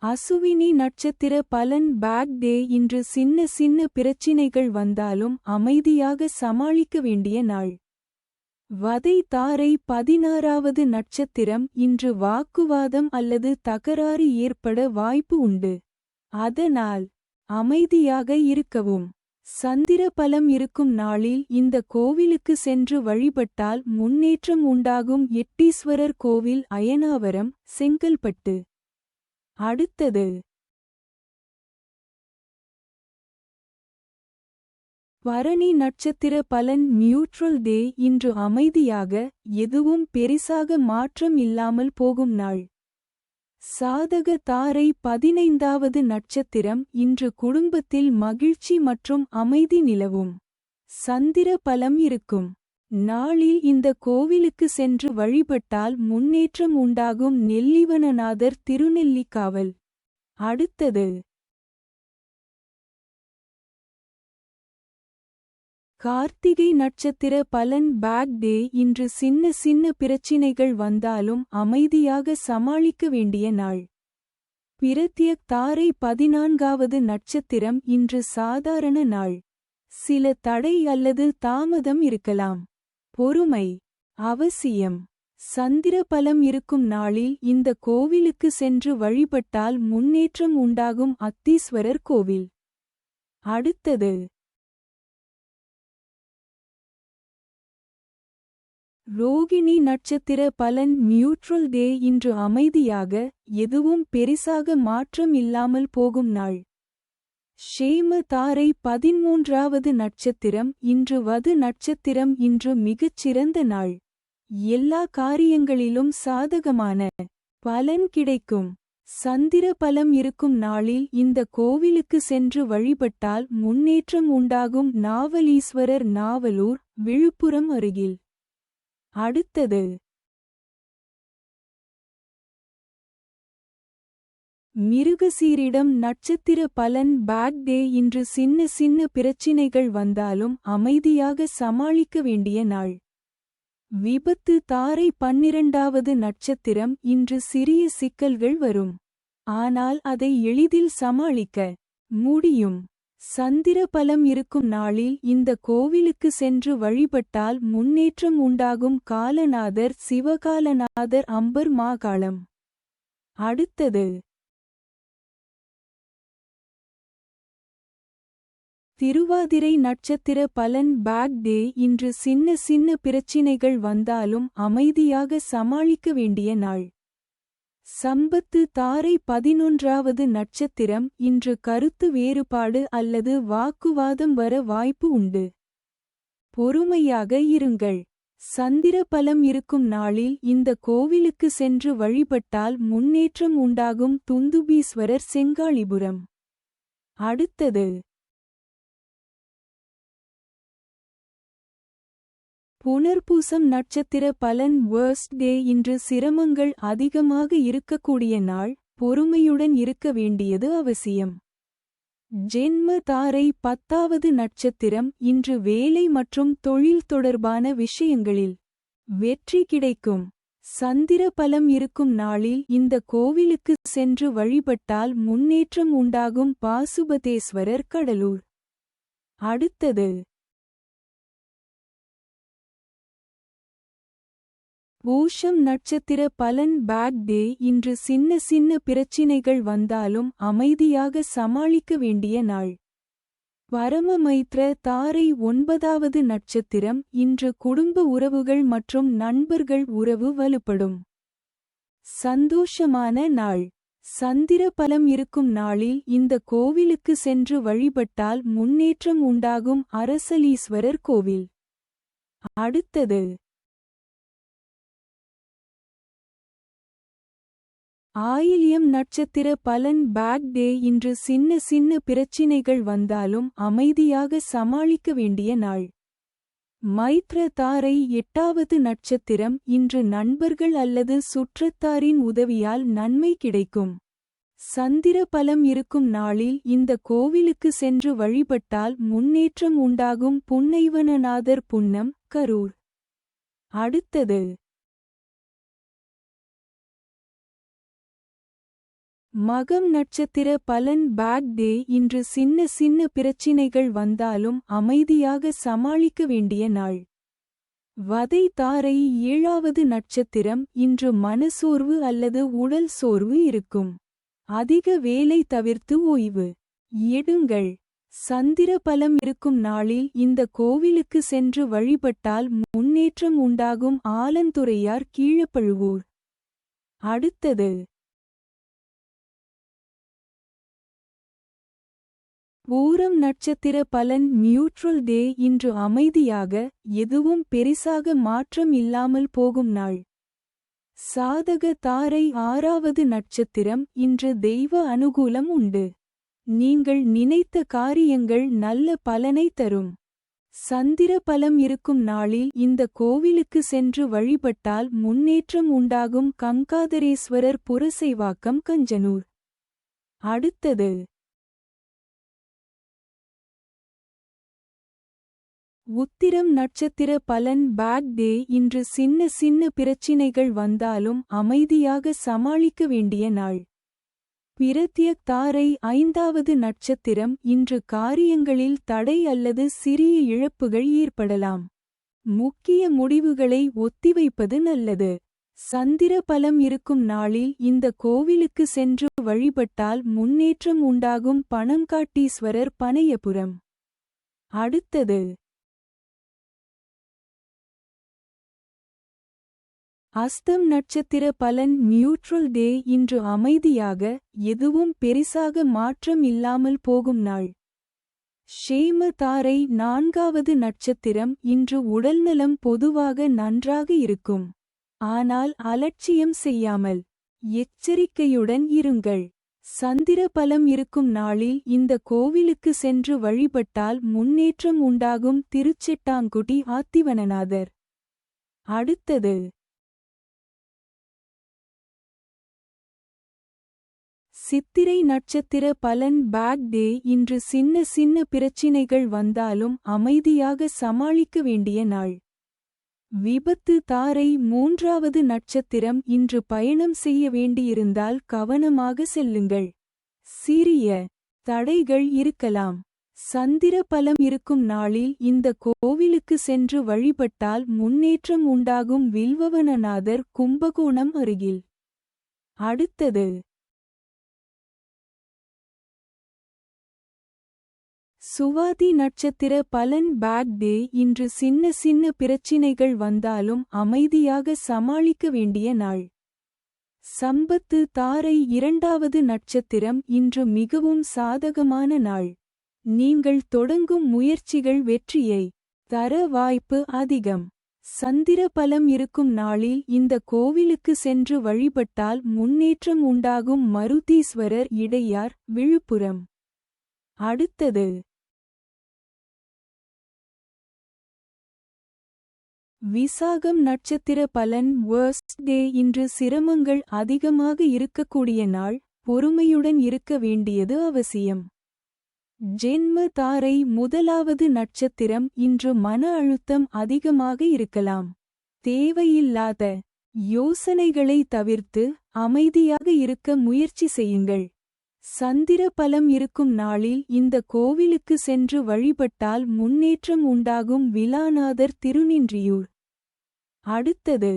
அசுவினி நட்சத்திர பலன் பேக் டே. இன்று சின்ன சின்ன பிரச்சினைகள் வந்தாலும் அமைதியாக சமாளிக்க வேண்டிய நாள். வதை தாரை 16வது நட்சத்திரம். இன்று வாக்குவாதம் அல்லது தகராறு ஏற்பட வாய்ப்பு உண்டு. அதனால் அமைதியாக இருக்கவும். சந்திர பலம் இருக்கும் நாளில் இந்த கோவிலுக்கு சென்று வழிபட்டால் முன்னேற்றம் உண்டாகும். எட்டீஸ்வரர் கோவில், அயனாவரம், செங்கல்பட்டு. அடுத்தது பரணி நட்சத்திர பலன் நியூட்ரல் டே. இன்று அமைதியாக, எதுவும் பெரிசாக மாற்றம் இல்லாமல் போகும் நாள். சாதக தாரை 15வது நட்சத்திரம். இன்று குடும்பத்தில் மகிழ்ச்சி மற்றும் அமைதி நிலவும். சந்திர பலம் இருக்கும் நாளில் இந்த கோவிலுக்கு சென்று வழிபட்டால் முன்னேற்றம் உண்டாகும். நெல்லிவனநாதர், திருநெல்லிக்காவல். அடுத்தது கார்த்திகை நட்சத்திர பலன் பேக் டே. இன்று சின்ன சின்ன பிரச்சினைகள் வந்தாலும் அமைதியாக சமாளிக்க வேண்டிய நாள். பிரத்யக் தாரை 14வது நட்சத்திரம். இன்று சாதாரண நாள். சில தடை அல்லது தாமதம் இருக்கலாம். பொறுமை அவசியம். சந்திர பலம் இருக்கும் நாளில் இந்த கோவிலுக்கு சென்று வழிபட்டால் முன்னேற்றம் உண்டாகும். அத்தீஸ்வரர் கோவில். அடுத்தது ரோகிணி நட்சத்திர பலன் நியூட்ரல் டே. இன்று அமைதியாக, எதுவும் பெரிசாக மாற்றம் இல்லாமல் போகும் நாள். ஷேம தாரை 13வது நட்சத்திரம். இன்று வது நட்சத்திரம். இன்று மிகச் சிறந்த நாள். எல்லா காரியங்களிலும் சாதகமான பலன் கிடைக்கும். சந்திர பலம் இருக்கும் நாளில் இந்த கோவிலுக்கு சென்று வழிபட்டால் முன்னேற்றம் உண்டாகும். நாவலீஸ்வரர், நாவலூர், விழுப்புரம் அருகில். அடுத்தது மிருகசீரிடம் நட்சத்திர பலன் பேக் டே. இன்று சின்ன சின்ன பிரச்சினைகள் வந்தாலும் அமைதியாக சமாளிக்க வேண்டிய நாள். விபத்து தாரை 12வது நட்சத்திரம். இன்று சிறிய சிக்கல்கள் வரும். ஆனால் அதை எளிதில் சமாளிக்க முடியும். சந்திர பலம் இருக்கும் நாளில் இந்த கோவிலுக்கு சென்று வழிபட்டால் முன்னேற்றம் உண்டாகும். காலநாதர், சிவகாலநாதர், அம்பர், மாகாளம். அடுத்தது திருவாதிரை நட்சத்திர பலன் பேக் டே. இன்று சின்ன சின்ன பிரச்சினைகள் வந்தாலும் அமைதியாக சமாளிக்க வேண்டிய நாள். சம்பத்து தாரை 11வது நட்சத்திரம். இன்று கருத்து வேறுபாடு அல்லது வாக்குவாதம் வர வாய்ப்பு உண்டு. பொறுமையாக இருங்கள். சந்திர பலம் இருக்கும் நாளில் இந்த கோவிலுக்கு சென்று வழிபட்டால் முன்னேற்றம் உண்டாகும். துந்துபீஸ்வரர், செங்காளிபுரம். அடுத்தது புனர்பூசம் நட்சத்திர பலன் வேர்ஸ்ட் டே. இன்று சிரமங்கள் அதிகமாக இருக்கக்கூடிய நாள். பொறுமையுடன் இருக்க வேண்டியது அவசியம். ஜென்ம தாரை 10வது நட்சத்திரம். இன்று வேலை மற்றும் தொழில் தொடர்பான விஷயங்களில் வெற்றி கிடைக்கும். சந்திர பலம் இருக்கும் நாளில் இந்த கோவிலுக்கு சென்று வழிபட்டால் முன்னேற்றம் உண்டாகும். பாசுபதேஸ்வரர், கடலூர். அடுத்தது பூஷம் நட்சத்திர பலன் பேக் டே. இன்று சின்ன சின்ன பிரச்சினைகள் வந்தாலும் அமைதியாக சமாளிக்க வேண்டிய நாள். பரமமைத்ர தாரை 9வது நட்சத்திரம். இன்று குடும்ப உறவுகள் மற்றும் நண்பர்கள் உறவு வலுப்படும். சந்தோஷமான நாள். சந்திர பலம் இருக்கும் நாளில் இந்த கோவிலுக்கு சென்று வழிபட்டால் முன்னேற்றம் உண்டாகும். அரசலீஸ்வரர் கோவில். அடுத்தது ஆயில்யம் நட்சத்திர பலன் பேக் டே. இன்று சின்ன சின்ன பிரச்சினைகள் வந்தாலும் அமைதியாக சமாளிக்க வேண்டிய நாள். மைத்ர தாரை 8வது நட்சத்திரம். இன்று நண்பர்கள் அல்லது சுற்றத்தாரின் உதவியால் நன்மை கிடைக்கும். சந்திர பலம் இருக்கும் நாளில் இந்த கோவிலுக்கு சென்று வழிபட்டால் முன்னேற்றம் உண்டாகும். புன்னைவனநாதர், புன்னம், கரூர். அடுத்தது மகம் நட்சத்திர பலன் பேட் டே இன்று சின்ன சின்ன பிரச்சினைகள் வந்தாலும் அமைதியாக சமாளிக்க வேண்டிய நாள். வதை தாரை 7வது நட்சத்திரம் இன்று மனசோர்வு அல்லது உடல் சோர்வு இருக்கும். அதிக வேலை தவிர்த்து ஓய்வு எடுங்கள். சந்திர பலம் இருக்கும் நாளில் இந்த கோவிலுக்கு சென்று வழிபட்டால் முன்னேற்றம் உண்டாகும். ஆலந்துறையார் கீழப்பழுவூர். அடுத்தது பூரம் நட்சத்திர பலன் நியூட்ரல் டே இன்று அமைதியாக எதுவும் பெரிசாக மாற்றம் இல்லாமல் போகும் நாள். சாதக தாரை 6வது நட்சத்திரம் இன்று தெய்வ அனுகூலம் உண்டு. நீங்கள் நினைத்த காரியங்கள் நல்ல பலனை தரும். சந்திர பலம் இருக்கும் நாளில் இந்த கோவிலுக்கு சென்று வழிபட்டால் முன்னேற்றம் உண்டாகும். கங்காதரேஸ்வரர் புரசைவாக்கம் கஞ்சனூர். அடுத்தது உத்திரம் நட்சத்திர பலன் பேட் டே இன்று சின்ன சின்ன பிரச்சினைகள் வந்தாலும் அமைதியாக சமாளிக்க வேண்டிய நாள். பிரத்யக் தாரை 5வது நட்சத்திரம் இன்று காரியங்களில் தடை அல்லது சிறிய இழப்புகள் ஏற்படலாம். முக்கிய முடிவுகளை ஒத்திவைப்பது நல்லது. சந்திர பலம் இருக்கும் நாளில் இந்த கோவிலுக்கு சென்று வழிபட்டால் முன்னேற்றம் உண்டாகும். பனங்காட்டீஸ்வரர் பனையபுரம். அடுத்தது அஸ்தம் நட்சத்திர பலன் நியூட்ரல் டே இன்று அமைதியாக எதுவும் பெரிசாக மாற்றம் இல்லாமல் போகும் நாள். ஷேம தாரை 4வது நட்சத்திரம் இன்று உடல்நலம் பொதுவாக நன்றாக இருக்கும். ஆனால் அலட்சியம் செய்யாமல் எச்சரிக்கையுடன் இருங்கள். சந்திர பலம் இருக்கும் நாளில் இந்த கோவிலுக்கு சென்று வழிபட்டால் முன்னேற்றம் உண்டாகும். திருச்செட்டாங்குடி ஆத்திவனநாதர். அடுத்தது சித்திரை நட்சத்திர பலன் பேட் டே இன்று சின்ன சின்ன பிரச்சினைகள் வந்தாலும் அமைதியாக சமாளிக்க வேண்டிய நாள். விபத்து தாரை 3வது நட்சத்திரம் இன்று பயணம் செய்ய வேண்டியிருந்தால் கவனமாக செல்லுங்கள். சிறிய தடைகள் இருக்கலாம். சந்திர பலம் இருக்கும் நாளில் இந்த கோவிலுக்கு சென்று வழிபட்டால் முன்னேற்றம் உண்டாகும். வில்வவனநாதர் கும்பகோணம் அருகில். அடுத்தது சுவாதி நட்சத்திர பலன் பேட் டே இன்று சின்ன சின்ன பிரச்சினைகள் வந்தாலும் அமைதியாக சமாளிக்க வேண்டிய நாள். சம்பத்து தாரை 2வது நட்சத்திரம் இன்று மிகவும் சாதகமான நாள். நீங்கள் தொடங்கும் முயற்சிகள் வெற்றியை தர வாய்ப்பு அதிகம். சந்திர பலம் இருக்கும் நாளில் இந்த கோவிலுக்கு சென்று வழிபட்டால் முன்னேற்றம் உண்டாகும். மருதீஸ்வரர் இடையார் விழுப்புரம். அடுத்தது விசாகம் நட்சத்திர பலன் வர்ஸ்ட் டே இன்று சிரமங்கள் அதிகமாக இருக்கக்கூடிய நாள். பொறுமையுடன் இருக்க வேண்டியது அவசியம். ஜென்ம தாரை 1வது நட்சத்திரம் இன்று மன அழுத்தம் அதிகமாக இருக்கலாம். தேவையில்லாத யோசனைகளை தவிர்த்து அமைதியாக இருக்க முயற்சி செய்யுங்கள். சந்திர பலம் இருக்கும் நாளில் இந்த கோவிலுக்கு சென்று வழிபட்டால் முன்னேற்றம் உண்டாகும். விலாநாதர் திருநின்றியூர். அடுத்தது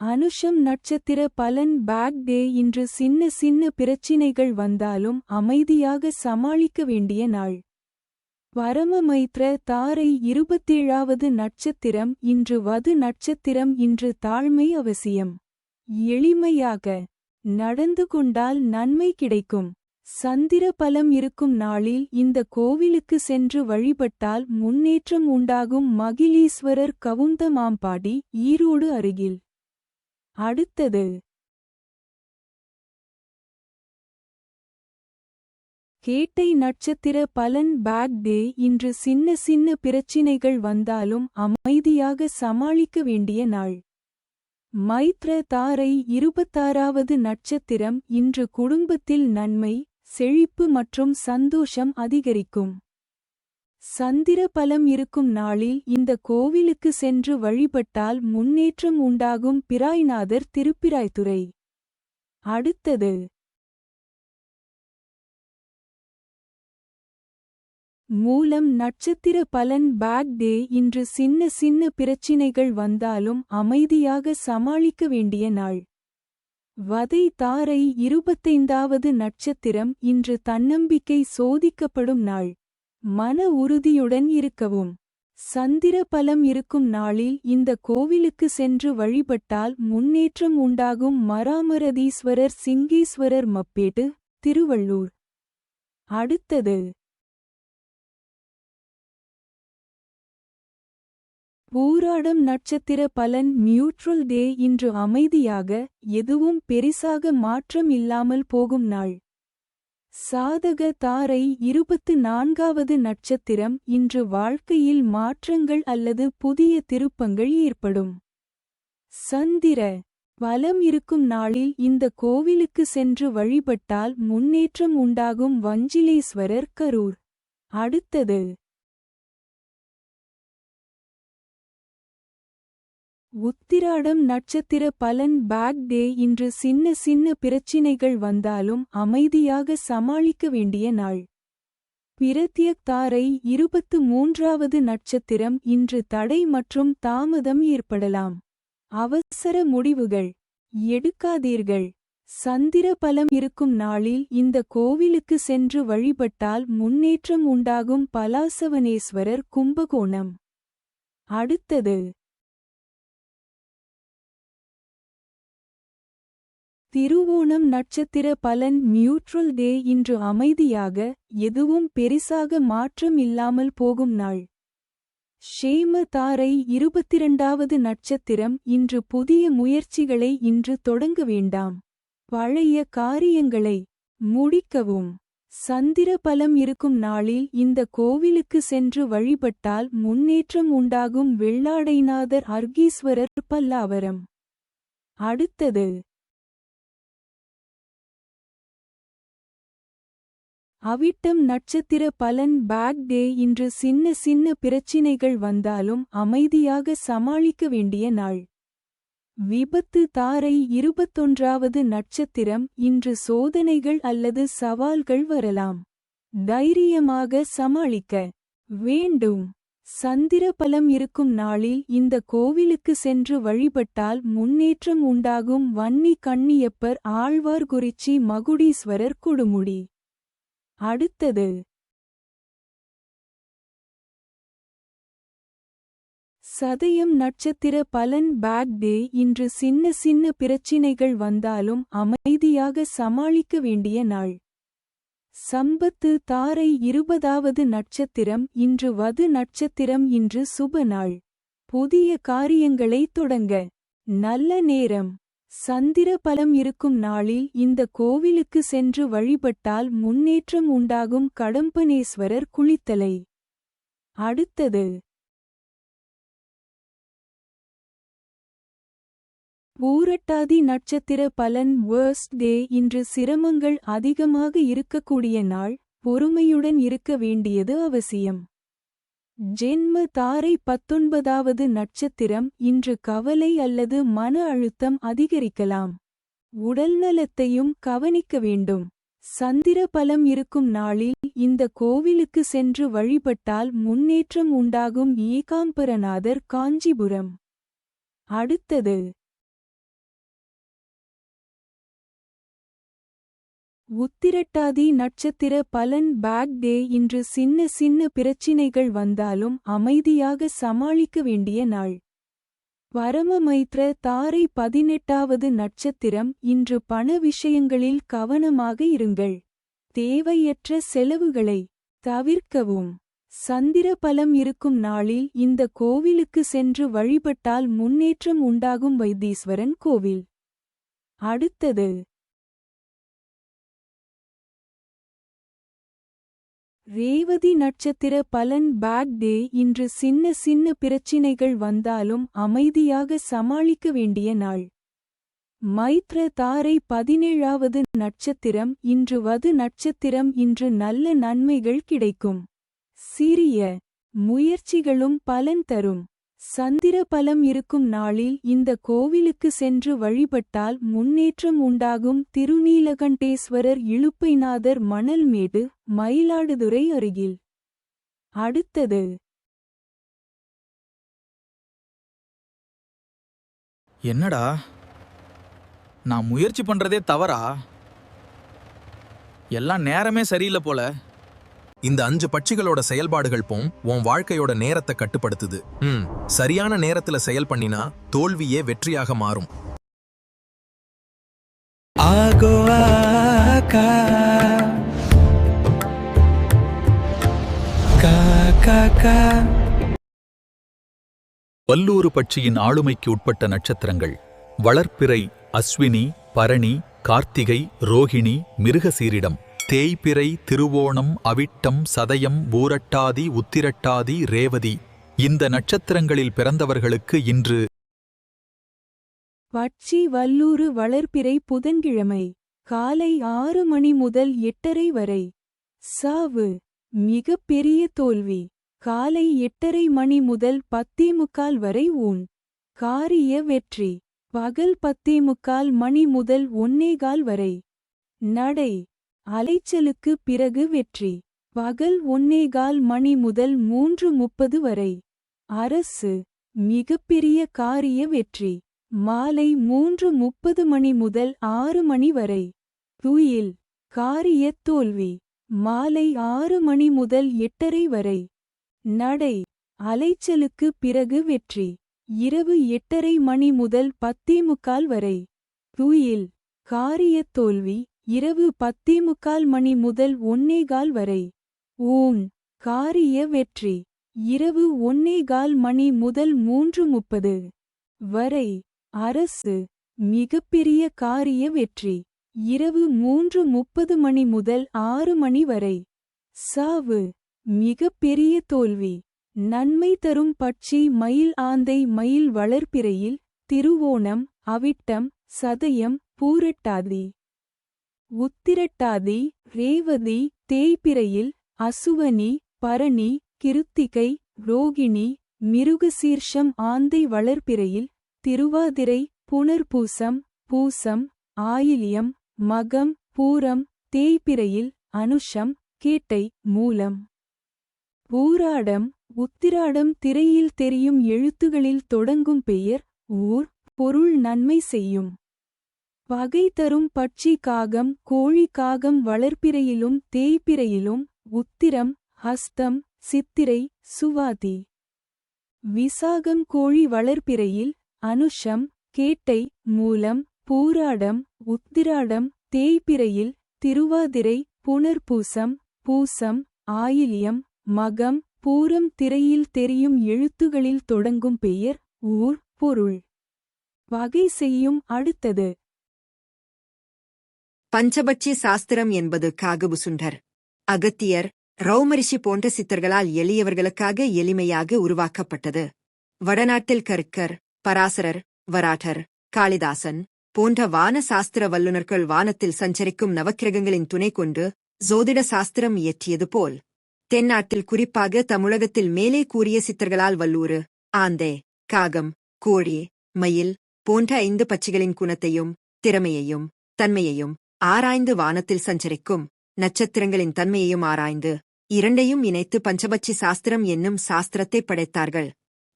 அனுஷம் நட்சத்திர பலன் பேட் டே இன்று சின்ன சின்ன பிரச்சினைகள் வந்தாலும் அமைதியாக சமாளிக்க வேண்டிய நாள். பரமமைத்ர தாரை 27வது நட்சத்திரம் இன்று வது நட்சத்திரம் இன்று தாழ்மை அவசியம். எளிமையாக நடந்து கொண்டால் நன்மை கிடைக்கும். சந்திர பலம் இருக்கும் நாளில் இந்த கோவிலுக்கு சென்று வழிபட்டால் முன்னேற்றம் உண்டாகும். மகிழீஸ்வரர் கவுந்தமாம்பாடி ஈரோடு அருகில். அடுத்தது கேட்டை நட்சத்திர பலன் பேட் டே இன்று சின்ன சின்ன பிரச்சினைகள் வந்தாலும் அமைதியாக சமாளிக்க வேண்டிய நாள். மைத்ர தாரை 26வது நட்சத்திரம் இன்று குடும்பத்தில் நன்மை, செழிப்பு மற்றும் சந்தோஷம் அதிகரிக்கும். சந்திர பலம் இருக்கும் நாளில் இந்த கோவிலுக்கு சென்று வழிபட்டால் முன்னேற்றம் உண்டாகும். பிராய்நாதர் திருப்பிராய்த்துறை. அடுத்தது மூலம் நட்சத்திர பலன். Bad day. இன்று சின்ன சின்ன பிரச்சினைகள் வந்தாலும் அமைதியாக சமாளிக்க வேண்டிய நாள். வதை தாரை 25வது நட்சத்திரம். இன்று தன்னம்பிக்கை சோதிக்கப்படும் நாள். மன உறுதியுடன் இருக்கவும். சந்திர பலம் இருக்கும் நாளில் இந்த கோவிலுக்கு சென்று வழிபட்டால் முன்னேற்றம் உண்டாகும். மராமரதீஸ்வரர் சிங்கேஸ்வரர் மப்பேட்டு திருவள்ளூர். அடுத்தது பூராடம் நட்சத்திர பலன். நியூட்ரல் டே. இன்று அமைதியாக எதுவும் பெரிசாக மாற்றம் இல்லாமல் போகும் நாள். சாதக தாரை 24வது நட்சத்திரம். இன்று வாழ்க்கையில் மாற்றங்கள் அல்லது புதிய திருப்பங்கள் ஏற்படும். சந்திர பலம் இருக்கும் நாளில் இந்த கோவிலுக்கு சென்று வழிபட்டால் முன்னேற்றம் உண்டாகும். வஞ்சிலேஸ்வரர் கரூர். அடுத்தது உத்திராடம் நட்சத்திர பலன். Bad day. இன்று சின்ன சின்ன பிரச்சினைகள் வந்தாலும் அமைதியாக சமாளிக்க வேண்டிய நாள். பிரத்யக் தாரை 23வது நட்சத்திரம். இன்று தடை மற்றும் தாமதம் ஏற்படலாம். அவசர முடிவுகள் எடுக்காதீர்கள். சந்திர பலம் இருக்கும் நாளில் இந்த கோவிலுக்கு சென்று வழிபட்டால் முன்னேற்றம் உண்டாகும். பலாசவனேஸ்வரர் கும்பகோணம். அடுத்தது திருவோணம் நட்சத்திர பலன். நியூட்ரல் டே. இன்று அமைதியாக எதுவும் பெரிசாக மாற்றம் இல்லாமல் போகும் நாள். ஷேம தாரை 22வது நட்சத்திரம். இன்று புதிய முயற்சிகளை இன்று தொடங்க வேண்டாம். பழைய காரியங்களை முடிக்கவும். சந்திர பலம் இருக்கும் நாளில் இந்த கோவிலுக்கு சென்று வழிபட்டால் முன்னேற்றம் உண்டாகும். வெள்ளாடைநாதர் அர்கீஸ்வரர் பல்லாவரம். அடுத்தது அவிட்டம் நட்சத்திர பலன். Bad day. இன்று சின்ன சின்ன பிரச்சினைகள் வந்தாலும் அமைதியாக சமாளிக்க வேண்டிய நாள். விபத்து தாரை 21வது நட்சத்திரம். இன்று சோதனைகள் அல்லது சவால்கள் வரலாம். தைரியமாக சமாளிக்க வேண்டும். சந்திர பலம் இருக்கும் நாளில் இந்த கோவிலுக்கு சென்று வழிபட்டால் முன்னேற்றம் உண்டாகும். வன்னி கண்ணியப்பர் ஆழ்வார்குறிச்சி மகுடீஸ்வரர் கொடுமுடி. அடுத்தது சதயம் நட்சத்திர பலன். Bad day. இன்று சின்ன சின்ன பிரச்சினைகள் வந்தாலும் அமைதியாக சமாளிக்க வேண்டிய நாள். சம்பத்து தாரை 20வது நட்சத்திரம். இன்று வது நட்சத்திரம். இன்று சுப நாள். புதிய காரியங்களை தொடங்க நல்ல நேரம். சந்திர பலம் இருக்கும் நாளில் இந்த கோவிலுக்கு சென்று வழிபட்டால் முன்னேற்றம் உண்டாகும். கடம்பனேஸ்வரர் குளித்தலை. அடுத்தது பூரட்டாதி நட்சத்திர பலன். வேர்ஸ்ட் டே. இன்று சிரமங்கள் அதிகமாக இருக்கக்கூடிய நாள். பொறுமையுடன் இருக்க வேண்டியது அவசியம். ஜென்ம தாரை 19வது நட்சத்திரம். இன்று கவலை அல்லது மன அழுத்தம் அதிகரிக்கலாம். உடல்நலத்தையும் கவனிக்க வேண்டும். சந்திர பலம் இருக்கும் நாளில் இந்த கோவிலுக்கு சென்று வழிபட்டால் முன்னேற்றம் உண்டாகும். ஏகாம்பரநாதர் காஞ்சிபுரம். அடுத்தது உத்திரட்டாதி நட்சத்திர பலன். Bad day. இன்று சின்ன சின்ன பிரச்சினைகள் வந்தாலும் அமைதியாக சமாளிக்க வேண்டிய நாள். பரமமைத்ர தாரை 18வது நட்சத்திரம். இன்று பண விஷயங்களில் கவனமாக இருங்கள். தேவையற்ற செலவுகளை தவிர்க்கவும். சந்திர பலம் இருக்கும் நாளில் இந்த கோவிலுக்கு சென்று வழிபட்டால் முன்னேற்றம் உண்டாகும். வைத்தீஸ்வரன் கோவில். அடுத்தது ரேவதி நட்சத்திர பலன். Bad day. இன்று சின்ன சின்ன பிரச்சினைகள் வந்தாலும் அமைதியாக சமாளிக்க வேண்டிய நாள். மைத்ர தாரை 17வது நட்சத்திரம். இன்று வது நட்சத்திரம். இன்று நல்ல நன்மைகள் கிடைக்கும். சிறிய முயற்சிகளும் பலன் தரும். சந்திர பலம் இருக்கும் நாளில் இந்த கோவிலுக்கு சென்று வழிபட்டால் முன்னேற்றம் உண்டாகும். திருநீலகண்டேஸ்வரர் இலுப்பைநாதர் மணல்மேடு, மயிலாடுதுறை அருகில். அடுத்தது என்னடா, நான் முயற்சி பண்றதே தவறா? எல்லாம் நேரமே சரியில்லை போல. இந்த 5 பட்சிகளோட செயல்பாடுகள் உன் வாழ்க்கையோட நேரத்தை கட்டுப்படுத்துது. சரியான நேரத்துல செயல் பண்ணினா தோல்வியே வெற்றியாக மாறும். வல்லூறு பட்சியின் ஆளுமைக்கு உட்பட்ட நட்சத்திரங்கள்: வளர்ப்பிறை, அஸ்வினி, பரணி, கார்த்திகை, ரோகிணி, மிருகசீரிடம். தேய்பிறை, திருவோணம், அவிட்டம், சதயம், பூரட்டாதி, உத்திரட்டாதி, ரேவதி. இந்த நட்சத்திரங்களில் பிறந்தவர்களுக்கு இன்று பட்சி வல்லூறு வளர்ப்பிறை புதன்கிழமை காலை 6 மணி முதல் 8:30 வரை. சாவு மிகப் பெரிய தோல்வி காலை 8:30 மணி முதல் 10:45 வரை. காரிய வெற்றி பகல் 10:45 மணி முதல் 1:15 வரை. நடை அலைச்சலுக்கு பிறகு வெற்றி பகல் 1:15 மணி முதல் 3:30 வரை. அரசு மிகப்பெரிய காரிய வெற்றி மாலை 3:30 மணி முதல் 6 மணி வரை. துயில் காரிய தோல்வி மாலை 6 மணி முதல் 8:30 வரை. நடை அலைச்சலுக்கு பிறகு வெற்றி இரவு 8:30 மணி முதல் 10:45 வரை. துயில் காரிய தோல்வி இரவு 10:45 மணி முதல் 1:15 வரை. காரிய வெற்றி இரவு 1:15 மணி முதல் 3:30 வரை. அரசு மிகப்பெரிய காரிய வெற்றி இரவு 3:30 மணி முதல் 6 மணி வரை. சாவு மிகப்பெரிய தோல்வி நன்மை தரும் பட்சி மயில் ஆந்தை மயில் வளர்ப்பிறையில் திருவோணம், அவிட்டம், சதயம், பூரட்டாதி, உத்திரட்டாதி, ரேவதி. தேய்பிறையில் அசுவனி, பரணி, கிருத்திகை, ரோகிணி, மிருகசீர்ஷம். ஆந்தை வளர்ப்பிறையில் திருவாதிரை, புனர்பூசம், பூசம், ஆயில்யம், மகம், பூரம். தேய்பிறையில் அனுஷம், கேட்டை, மூலம், பூராடம், உத்திராடம். திரையில் தெரியும் எழுத்துகளில் தொடங்கும் பெயர், ஊர், பொருள் நன்மை செய்யும். பகை தரும் பட்சி காகம், கோழி. காகம் வளர்ப்பிறையிலும் தேய்பிறையிலும் உத்திரம், ஹஸ்தம், சித்திரை, சுவாதி, விசாகம். கோழி வளர்ப்பிறையில் அனுஷம், கேட்டை, மூலம், பூராடம், உத்திராடம். தேய்பிறையில் திருவாதிரை, புனர்பூசம், பூசம், ஆயில்யம், மகம், பூரம். திரையில் தெரியும் எழுத்துகளில் தொடங்கும் பெயர், ஊர், பொருள். வகை செய்யும். அடுத்தது பஞ்சபட்சி சாஸ்திரம் என்பது காகபுசுண்டர், அகத்தியர், ரௌமரிஷி போன்ற சித்தர்களால் எளியவர்களுக்காக எளிமையாக உருவாக்கப்பட்டது. வடநாட்டில் கர்க்கர், பராசரர், வராட்டர், காளிதாசன் போன்ற வான சாஸ்திர வல்லுநர்கள் வானத்தில் சஞ்சரிக்கும் நவக்கிரகங்களின் துணை கொண்டு ஜோதிட சாஸ்திரம் இயற்றியது போல், தென்னாட்டில் குறிப்பாக தமிழகத்தில் மேலே கூறிய சித்தர்களால் வல்லூறு, ஆந்தை, காகம், கோழி, மயில் போன்ற 5 பட்சிகளின் குணத்தையும் திறமையையும் தன்மையையும் ஆராய்ந்து வானத்தில் சஞ்சரிக்கும் நட்சத்திரங்களின் தன்மையையும் ஆராய்ந்து இரண்டையும் இணைத்து பஞ்சபட்சி சாஸ்திரம் என்னும் சாஸ்திரத்தை படைத்தார்கள்.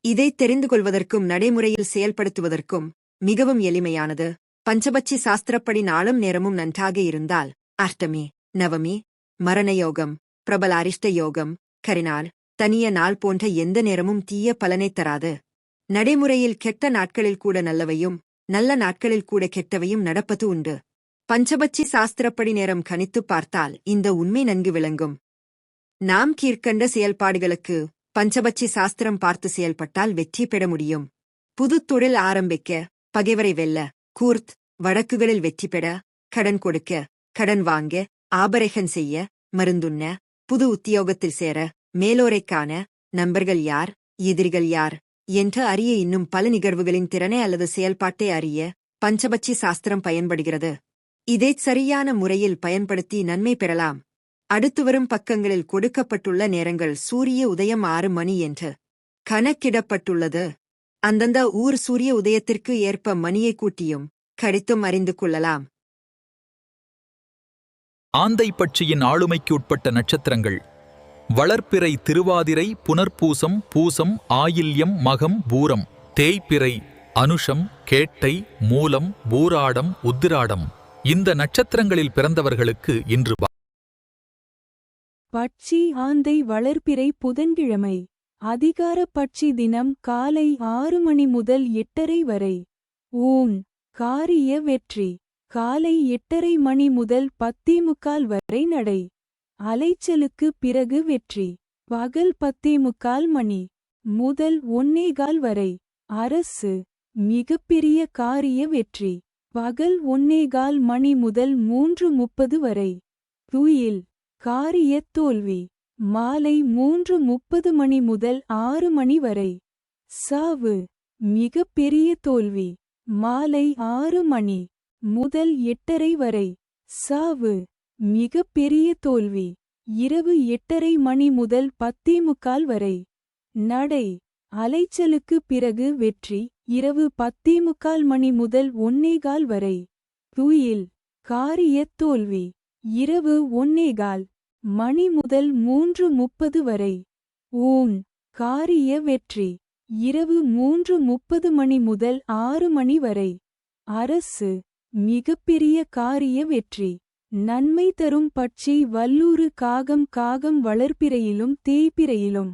இதை தெரிந்து கொள்வதற்கும் நடைமுறையில் செயல்படுத்துவதற்கும் மிகவும் எளிமையானது. பஞ்சபட்சி சாஸ்திரப்படி நாளும் நேரமும் நன்றாக இருந்தால் அஷ்டமி, நவமி, மரணயோகம், பிரபல அரிஷ்ட யோகம், கரிநாள், தனிய நாள் போன்ற எந்த நேரமும் தீய பலனை தராது. நடைமுறையில் கெட்ட நாட்களில் கூட நல்லவையும் நல்ல நாட்களில் கூட கெட்டவையும் நடப்பது உண்டு. பஞ்சபட்சி சாஸ்திரப்படி நேரம் கணித்துப் பார்த்தால் இந்த உண்மை நன்கு விளங்கும். நாம் கீழ்க்கண்ட செயல்பாடுகளுக்கு பஞ்சபட்சி சாஸ்திரம் பார்த்து செயல்பட்டால் வெற்றி பெற முடியும். புது தொழில் ஆரம்பிக்க, பகைவரை வெல்ல, கூர்த் வழக்குகளில் வெற்றி பெற, கடன் கொடுக்க, கடன் வாங்க, ஆபரேஷன் செய்ய, மருந்துண்ண, புது உத்தியோகத்தில் சேர, மேலோரைக் காண, நண்பர்கள் யார், எதிரிகள் யார் என்று அறிய, இன்னும் பல நிகழ்வுகளின் திறனை அல்லது செயல்பாட்டை அறிய பஞ்சபட்சி சாஸ்திரம் பயன்படுகிறது. இதைச் சரியான முறையில் பயன்படுத்தி நன்மை பெறலாம். அடுத்துவரும் பக்கங்களில் கொடுக்கப்பட்டுள்ள நேரங்கள் சூரிய உதயம் 6 மணி என்று கணக்கிடப்பட்டுள்ளது. அந்தந்த ஊர் சூரிய உதயத்திற்கு ஏற்ப மணியை கூட்டியும் கழித்தும் அறிந்து கொள்ளலாம். ஆந்தை பட்சியின் ஆளுமைக்கு உட்பட்ட நட்சத்திரங்கள்: வளர்ப்பிறை திருவாதிரை புனர்பூசம் பூசம் ஆயில்யம் மகம் பூரம். தேய்பிறை அனுஷம் கேட்டை மூலம் பூராடம் உத்திராடம். இந்த நட்சத்திரங்களில் பிறந்தவர்களுக்கு இன்று பட்சி ஆந்தை வளர்ப்பிறை புதன்கிழமை. அதிகார பட்சி தினம் காலை 6 மணி முதல் 8:30 வரை. ஊன் காரிய வெற்றி காலை 8:30 மணி முதல் 10:45 வரை நடை. அலைச்சலுக்கு பிறகு வெற்றி பகல் 10:45 மணி முதல் 1:15 வரை. அரசு மிகப்பெரிய காரிய வெற்றி பகல் 1:15 மணி முதல் 3:30 வரை. துயில் காரிய தோல்வி மாலை 3:30 மணி முதல் 6 மணி வரை. சாவு மிகப்பெரிய தோல்வி மாலை 6 மணி முதல் 8:30 வரை. சாவு மிகப்பெரிய தோல்வி இரவு 8:30 மணி முதல் 10:45 வரை. நடை அலைச்சலுக்கு பிறகு வெற்றி இரவு 10:45 மணி முதல் 1:15 வரை. துயில் காரிய தோல்வி இரவு 1:15 மணி முதல் 3:30 வரை. ஊன் காரிய வெற்றி இரவு 3:30 மணி முதல் 6 மணி வரை. அரசு மிகப்பெரிய காரிய வெற்றி நன்மை தரும் பட்சி வல்லூறு காகம். காகம் வளர்ப்பிறையிலும் தேய்பிறையிலும்.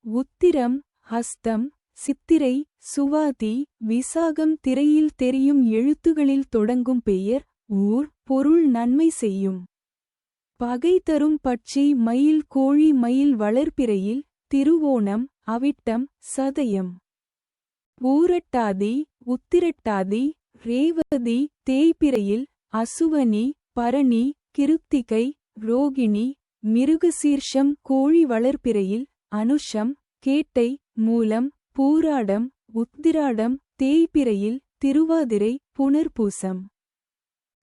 உத்திரம் ஹஸ்தம் சித்திரை சுவாதி விசாகம் திரையில் தெரியும் எழுத்துகளில் தொடங்கும் பெயர் ஊர் பொருள் நன்மை செய்யும். பகை தரும் பட்சி மயில் கோழி. மயில் வளர்ப்பிறையில் திருவோணம் அவிட்டம் சதயம். பூரட்டாதி உத்திரட்டாதி ரேவதி தேய்பிறையில் அசுவனி பரணி கிருத்திகை ரோகிணி மிருகசீர்ஷம். கோழி வளர்ப்பிறையில் அனுஷம் கேட்டை மூலம் பூராடம் உத்திராடம். தேய்பிறையில் திருவாதிரை புனர்பூசம்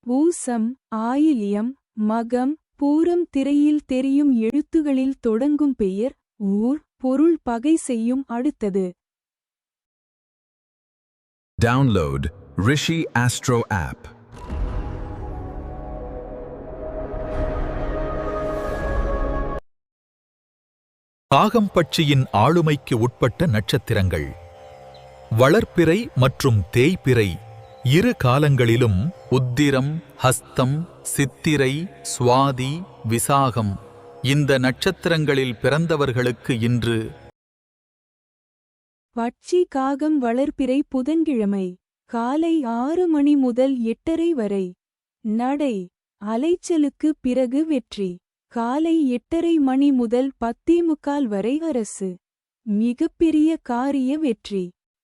பூசம் ஆயில்யம் மகம் பூரம். திரையில் தெரியும் எழுத்துகளில் தொடங்கும் பெயர் ஊர் பொருள் பகை செய்யும். அடுத்தது Download Rishi Astro app. காகம் பட்சியின் ஆளுமைக்கு உட்பட்ட நட்சத்திரங்கள்: வளர்ப்பிறை மற்றும் தேய்பிறை இரு காலங்களிலும் உத்திரம் ஹஸ்தம் சித்திரை சுவாதி விசாகம். இந்த நட்சத்திரங்களில் பிறந்தவர்களுக்கு இன்று பட்சி காகம் வளர்ப்பிறை புதன்கிழமை காலை 6 மணி முதல் 8:30 வரை. நடை அலைச்சலுக்கு பிறகு வெற்றி காலை 8:30 மணி முதல் 10:45 வரை. அரசு மிகப்பெரிய காரிய வெற்றி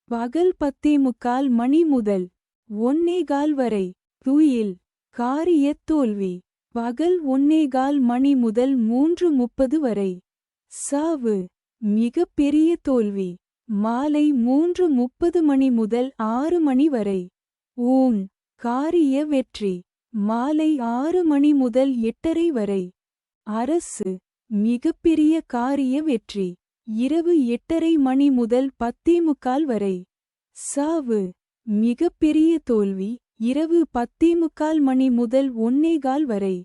பகல் 10:45 மணி முதல் 1:15 வரை. துயில் காரிய தோல்வி பகல் 1:15 மணி முதல் 3:30 வரை. சாவு மிகப்பெரிய தோல்வி மாலை 3:30 மணி முதல் 6 மணி வரை. ஊன் காரிய வெற்றி மாலை 6 மணி முதல் 8:30 வரை. அரசு மிகப்பெரிய காரிய வெற்றி இரவு 8:30 மணி முதல் 10:45 வரை. சாவு மிகப்பெரிய தோல்வி இரவு 10:45 மணி முதல் 1:15 வரை.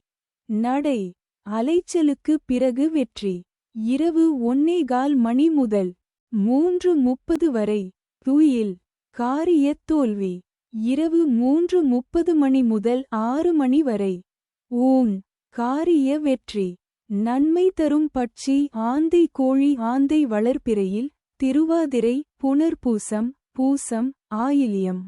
நடை அலைச்சலுக்கு பிறகு வெற்றி இரவு 1:15 மணி முதல் 3:30 வரை. துயில் காரிய தோல்வி இரவு 3:30 மணி முதல் 6 மணி வரை. ஊன் காரிய வெற்றி நன்மை தரும் பட்சி ஆந்தை கோழி. ஆந்தை வளர்ப்பிறையில் திருவாதிரை புனர்பூசம் பூசம் ஆயில்யம்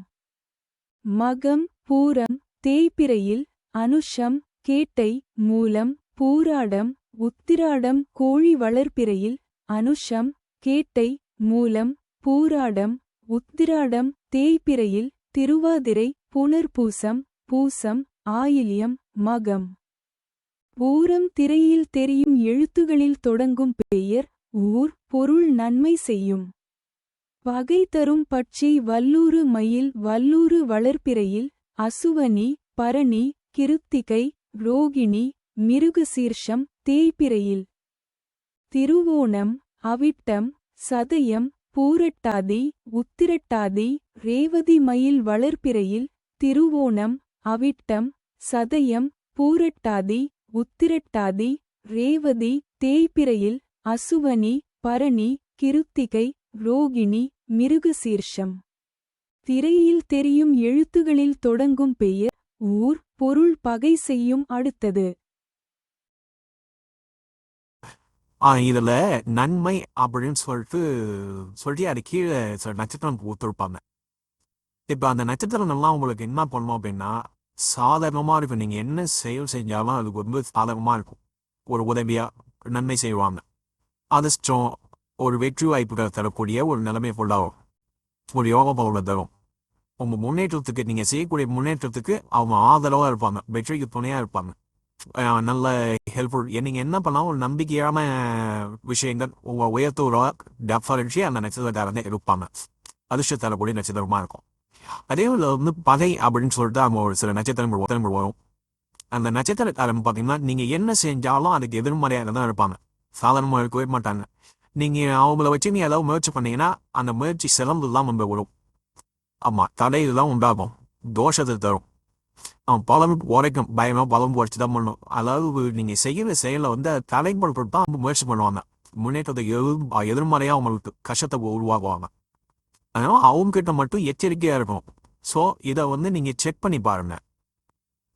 மகம் பூரம். தேய்பிறையில் அனுஷம் கேட்டை மூலம் பூராடம் உத்திராடம். கோழி வளர்ப்பிறையில் அனுஷம் கேட்டை மூலம் பூராடம் உத்திராடம். தேய்பிறையில் திருவாதிரை புனர்பூசம் பூசம் ஆயில்யம் மகம். பூரம் திரையில் தெரியும் எழுத்துகளில் தொடங்கும் பெயர் ஊர் பொருள் நன்மை செய்யும். பகை தரும் பட்சி வல்லூறு மயில். வல்லூறு வளர்ப்பிறையில் அசுவனி பரணி கிருத்திகை ரோகிணி மிருகசீர்ஷம். தேய்பிறையில். திருவோணம் அவிட்டம் சதயம் பூரட்டாதி உத்திரட்டாதி ரேவதி மயில் வளர்பிறையில். திருவோணம் அவிட்டம் சதயம் பூரட்டாதி உத்திரட்டாதி ரேவதி தேய்பிறையில். அசுவனி பரணி கிருத்திகை ரோகிணி மிருகசீர்ஷம். திரையில் தெரியும் எழுத்துகளில் தொடங்கும் பெயர் ஊர் பொருள் பகை செய்யும் அடுத்தது. இதுல நன்மை அப்படின்னு சொல்லிட்டு அது கீழே சில நட்சத்திரம் கொடுத்துருப்பாங்க. இப்ப அந்த நட்சத்திரம் எல்லாம் உங்களுக்கு என்ன பண்ணணும் அப்படின்னா சாதகமா இருக்கும். நீங்க என்ன செயல் செஞ்சாலும் அதுக்கு ரொம்ப சாதகமா இருக்கும். ஒரு உதவியா நன்மை செய்வாங்க. அதிர்ஷ்டம் ஒரு வெற்றி வாய்ப்புகள் தரக்கூடிய ஒரு நிலைமை ஃபுல்லாகும். ஒரு யோக பலனை தரும். உங்க முன்னேற்றத்துக்கு நீங்க செய்யக்கூடிய முன்னேற்றத்துக்கு அவங்க ஆதரவா இருப்பாங்க. வெற்றிக்கு துணையா இருப்பாங்க. நல்ல ஹெல்ப்ஃபுல். நீங்க என்ன பண்ணாலும் ஒரு நம்பிக்கையான விஷயங்கள் உங்க உயர்த்தூரா டெஃபரன்ஸி அந்த நட்சத்திரக்காரங்க இருப்பாங்க. அதிர்ஷ்டம் தரக்கூடிய நட்சத்திரமா இருக்கும். அதே பகை அப்படின்னு சொல்லிட்டு அவங்க ஒரு சில நட்சத்திரங்கள் வரும். அந்த நட்சத்திரக்காரன் பார்த்தீங்கன்னா நீங்க என்ன செஞ்சாலும் அதுக்கு எதிர்மறையாக தான் இருப்பாங்க. சாதாரணமாக இருக்கவே மாட்டாங்க. நீங்க அவங்கள வச்சு நீங்க ஏதாவது முயற்சி பண்ணீங்கன்னா அந்த முயற்சி சிறந்துலாம் நம்ம வரும். ஆமா, தடையெல்லாம் உண்டாகும். தோஷத்தை தரும். பலம் உரைக்கும். பயமா பலம் உரைச்சு தான் பண்ணணும். அதாவது நீங்க செய்கிற செயலை தலைப்படுத்தா அவங்க முயற்சி பண்ணுவாங்க. முன்னேற்றத்தை எதிர்மறையா அவங்களுக்கு கஷ்டத்தை உருவாக்குவாங்க. அதனால அவங்க கிட்ட மட்டும் எச்சரிக்கையா இருக்கும். ஸோ இதை நீங்க செக் பண்ணி பாருங்க.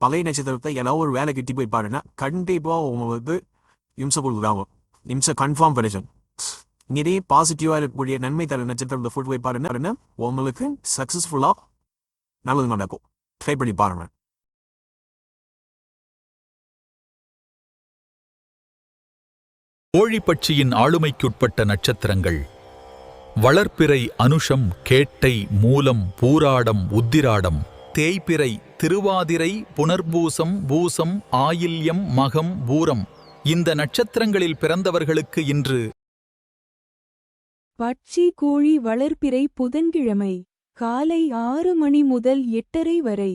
பழைய நட்சத்திரத்தை ஏதாவது ஒரு வேலை கிட்டி போய் பாருங்க. கண்டிப்பா உங்களுக்கு இம்சை கொடுக்குறாங்க. இம்சை கன்ஃபார்ம் கிடைக்கும். இதே பாசிட்டிவா இருக்கக்கூடிய நன்மை தர நட்சத்திரத்தை ஃபுட் போய் பாருங்க. உங்களுக்கு சக்சஸ்ஃபுல்லா நல்லது நடக்கும். ட்ரை பண்ணி பாருங்க. கோழிப்பட்சியின் ஆளுமைக்குட்பட்ட நட்சத்திரங்கள். வளர்பிறை அனுஷம் கேட்டை மூலம் பூராடம் உத்திராடம். தேய்பிறை திருவாதிரை புனர்பூசம் பூசம் ஆயில்யம் மகம் பூரம். இந்த நட்சத்திரங்களில் பிறந்தவர்களுக்கு இன்று பட்சி கோழி வளர்பிறை புதன்கிழமை காலை 6 மணி முதல் 8:30 வரை.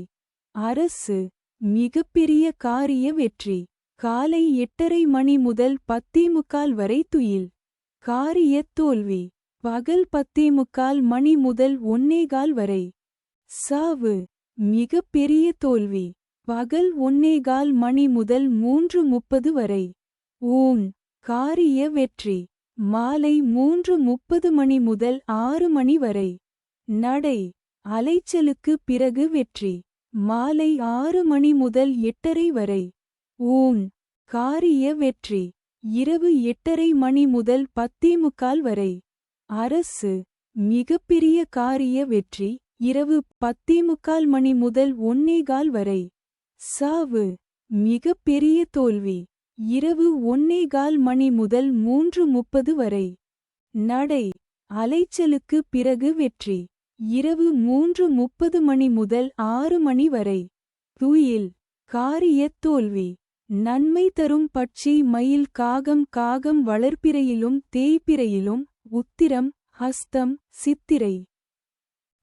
அரசு மிகப்பெரிய காரிய வெற்றி. காலை 8:30 மணி முதல் 10:45 வரை துயில். காரிய தோல்வி பகல் 10:45 மணி முதல் 1:15 வரை. சாவு மிகப்பெரிய தோல்வி பகல் 1:15 மணி முதல் 3:30 வரை. ஊன் காரிய வெற்றி மாலை 3:30 மணி முதல் 6 மணி வரை. நடை அலைச்சலுக்கு பிறகு வெற்றி மாலை 6 மணி முதல் 8:30 வரை. ஊன் காரிய வெற்றி இரவு 8:30 மணி முதல் 10:45 வரை. அரசு மிகப்பெரிய காரிய வெற்றி இரவு 10:45 மணி முதல் 1:15 வரை. சாவு மிகப்பெரிய தோல்வி இரவு 1:15 மணி முதல் 3:30 வரை. நடை அலைச்சலுக்கு பிறகு வெற்றி இரவு 3:30 மணி முதல் 6 மணி வரை. துயில் காரிய தோல்வி. நன்மை தரும் பட்சி மயில் காகம் வளர்பிறையிலும் தேய்பிறையிலும். உத்திரம் ஹஸ்தம் சித்திரை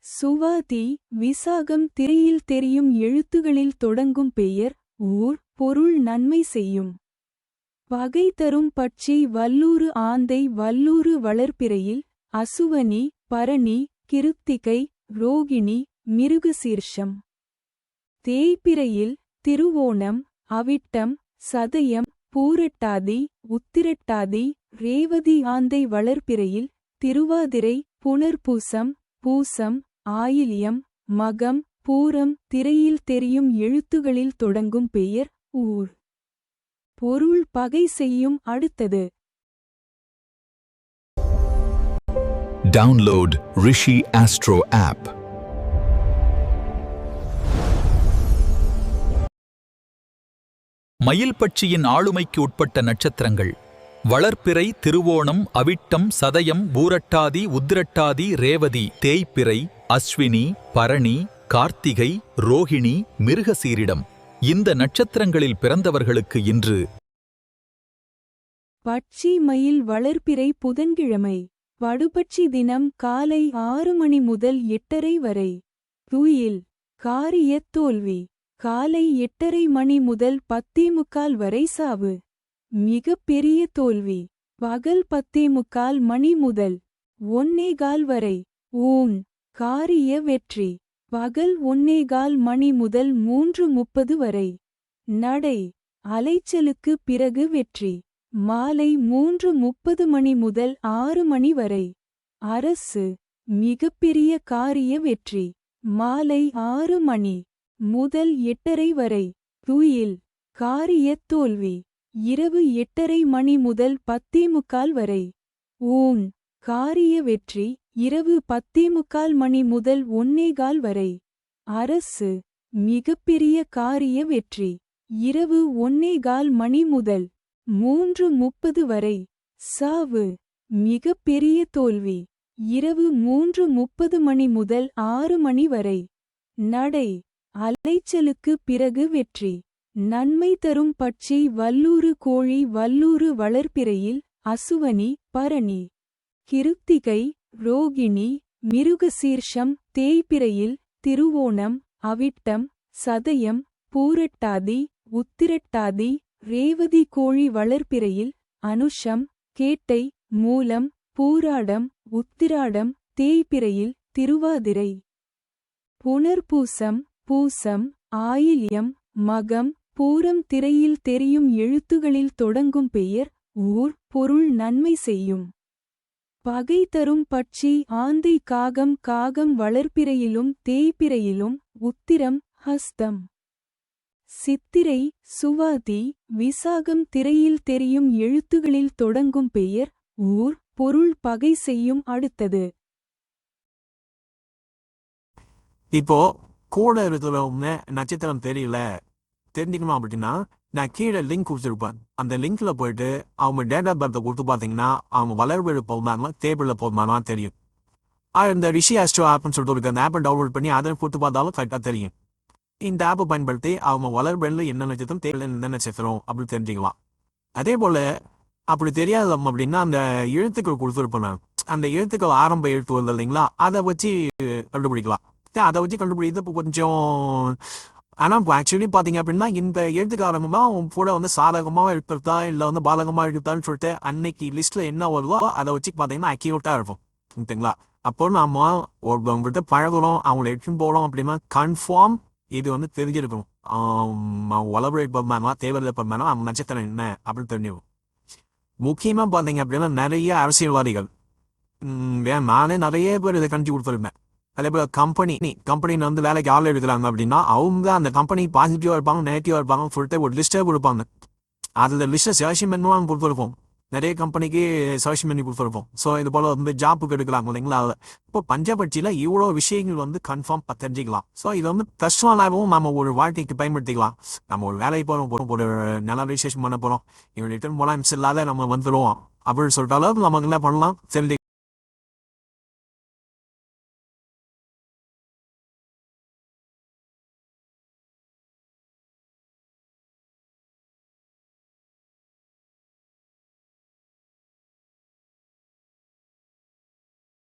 சுவாதி விசாகம். திரையில் தெரியும் எழுத்துகளில் தொடங்கும் பெயர் ஊர் பொருள் நன்மை செய்யும். பகை தரும் பட்சி வல்லூறு ஆந்தை வல்லூறு வளர்பிறையில். அசுவனி பரணி கிருத்திகை ரோகிணி மிருகசீர்ஷம். தேய்பிறையில் திருவோணம் அவிட்டம் சதயம் பூரட்டாதி உத்திரட்டாதி ரேவதி ஆந்தை வளர்பிறையில். திருவாதிரை புனர்பூசம் பூசம் ஆயில்யம் மகம் பூரம். திரையில் தெரியும் எழுத்துகளில் தொடங்கும் பெயர் ஊர் பொருள் பகை செய்யும் அடுத்தது. Download Rishi Astro app. மயில் பட்சியின் ஆளுமைக்கு உட்பட்ட நட்சத்திரங்கள். வளர்பிறை திருவோணம் அவிட்டம் சதயம் பூரட்டாதி உத்திரட்டாதி ரேவதி தேய்பிறை அஸ்வினி பரணி கார்த்திகை ரோகிணி மிருகசீரிடம். இந்த நட்சத்திரங்களில் பிறந்தவர்களுக்கு இன்று பட்சி மயில் வளர்பிறை புதன்கிழமை படுபட்சி தினம் காலை 6 மணி முதல் 8:30 வரை. துயில் காரிய தோல்வி காலை 8:30 மணி முதல் 10:45 வரை. சாவு மிக பெரிய தோல்வி. பகல் 10:45 மணி முதல் 1:15 வரை. ஊன் காரிய வெற்றி. பகல் 1:15 மணி முதல் 3:30 வரை. நடை அலைச்சலுக்கு பிறகு வெற்றி. மாலை 3:30 மணி முதல் 6 மணி வரை. அரசு மிகப்பெரிய காரிய வெற்றி. மாலை 6 மணி முதல் 8:30 வரை. துயில் காரிய தோல்வி. இரவு 8:30 மணி முதல் 10:45 வரை. ஊன் காரிய வெற்றி. இரவு 10:45 மணி முதல் 1:15 வரை. அரசு மிகப்பெரிய காரிய வெற்றி. இரவு 1:15 மணி முதல் 3:30 வரை. சாவு மிகப்பெரிய தோல்வி. இரவு 3:30 மணி முதல் 6 மணி வரை. நடை அலைச்சலுக்கு பிறகு வெற்றி. நன்மை தரும் பட்சி வல்லூறு கோழி வல்லூறு வளர்பிறையில் அசுவனி பரணி. கிருத்திகை ரோகிணி மிருகசீர்ஷம் தேய்பிறையில் திருவோணம் அவிட்டம் சதயம் பூரட்டாதி உத்திரட்டாதி ரேவதி கோழி வளர்பிறையில் அனுஷம் கேட்டை மூலம் பூராடம் உத்திராடம் தேய்பிறையில் திருவாதிரை. புனர்பூசம் பூசம் ஆயில்யம் மகம் பூரம் திரையில் தெரியும் எழுத்துகளில் தொடங்கும் பெயர் ஊர் பொருள் நன்மை செய்யும். பகை தரும் பட்சி ஆந்தை காகம் காகம் வளர்பிறையிலும் தேய்பிறையிலும் உத்திரம் ஹஸ்தம். சித்திரை சுவாதி விசாகம் திரையில் தெரியும் எழுத்துகளில் தொடங்கும் பெயர் ஊர் பொருள் பகை செய்யும். அடுத்தது இப்போ கூட இருக்கிறவங்க நட்சத்திரம் தெரியல தெரிஞ்சுக்கணும் அப்படின்னா நான் கீழே லிங்க் கொடுத்துருப்பேன். அந்த லிங்க்ல போயிட்டு அவங்க டேட் ஆஃப் பர்த்தை கொடுத்து பார்த்தீங்கன்னா அவங்க வளர்வெழு போகுமாங்களா டேபிளில் போகுமானா தெரியும். இந்த ரிஷி ஆஸ்ட்ரோ ஆப்னு சொல்லிட்டு ஒரு அந்த ஆப்பை டவுன்லோட் பண்ணி அதை கொடுத்து பார்த்தாலும் கரெக்டாக தெரியும். இந்த ஆப்பை பயன்படுத்தி அவங்க வளர்வெளில் என்ன நட்சத்திரம் தேவையில்லை என்ன நட்சத்திரம் அப்படின்னு தெரிஞ்சுக்கலாம். அதே போல் அப்படி தெரியாது அப்படின்னா அந்த எழுத்துக்கள் கொடுத்துருப்பேன் நான். அந்த எழுத்துக்கள் ஆரம்ப எழுத்து வருது இல்லைங்களா, அதை வச்சு கண்டுபிடிக்கலாம். அதை வச்சு கண்டுபிடிக்கிறது இப்போ கொஞ்சம். ஆனால் இப்போ ஆக்சுவலி பார்த்தீங்க அப்படின்னா இந்த எழுத்துக்காரங்கமா அவங்க கூட வந்து சாதகமாக எடுத்துருத்தா இல்லை வந்து பாதகமாக எடுத்தான்னு சொல்லிட்டு அன்னைக்கு லிஸ்ட்டில் என்ன வருதோ அதை வச்சு பார்த்தீங்கன்னா அக்யூரேட்டாக இருக்கும். ஓகேங்களா? அப்போ நம்ம ஒருத்தவங்கள்ட்ட பழகுறோம் அவங்கள எடுத்துன்னு போகிறோம் அப்படின்னா கன்ஃபார்ம் இது வந்து தெரிஞ்சிருக்கணும். வளர்பிறை பர்மானா தேவையில்லை பர்மானா அவங்க நட்சத்திரம் என்ன அப்படின்னு தெரிஞ்சிடும். முக்கியமாக பார்த்தீங்க அப்படின்னா நிறைய அரசியல்வாதிகள் நானே நிறைய பேர் இதை கண்டிச்சு கொடுத்துருந்தேன். அதே போல் கம்பெனியில் வந்து வேலைக்கு ஆள் எடுக்கிறாங்க அப்படின்னா அவங்க அந்த கம்பெனி பாசிட்டிவாக இருப்பாங்க நெகட்டிவாக இருப்பாங்கன்னு சொல்லிட்டு ஒரு லிஸ்ட்டே கொடுப்பாங்க. அதில் லிஸ்ட்டை செலக்ஷன் பண்ணுவாங்க கொடுத்துருப்போம். நிறைய கம்பெனிக்கு செலக்ஷன் பண்ணி கொடுத்துருப்போம். ஸோ இது போல் வந்து ஜாப்புக்கு எடுக்கலாங்க இல்லைங்களா. இப்போ பஞ்சபட்சியில் இவ்வளோ விஷயங்கள் வந்து கன்ஃபார்ம் தெரிஞ்சிக்கலாம். ஸோ இது வந்து பர்சனலாகவும் நம்ம ஒரு வாழ்க்கைக்கு பயன்படுத்திக்கலாம். நம்ம ஒரு வேலைக்கு போகிறோம் ஒரு நல்ல ரிஜிஸ்ட்ரேஷன் பண்ண போகிறோம் இவங்க ரிட்டர்ன் போகலாம் இல்லாத நம்ம வந்துடுவோம் அப்படின்னு சொல்லிட்டாலும் நமக்கு என்ன பண்ணலாம் தெரிஞ்சு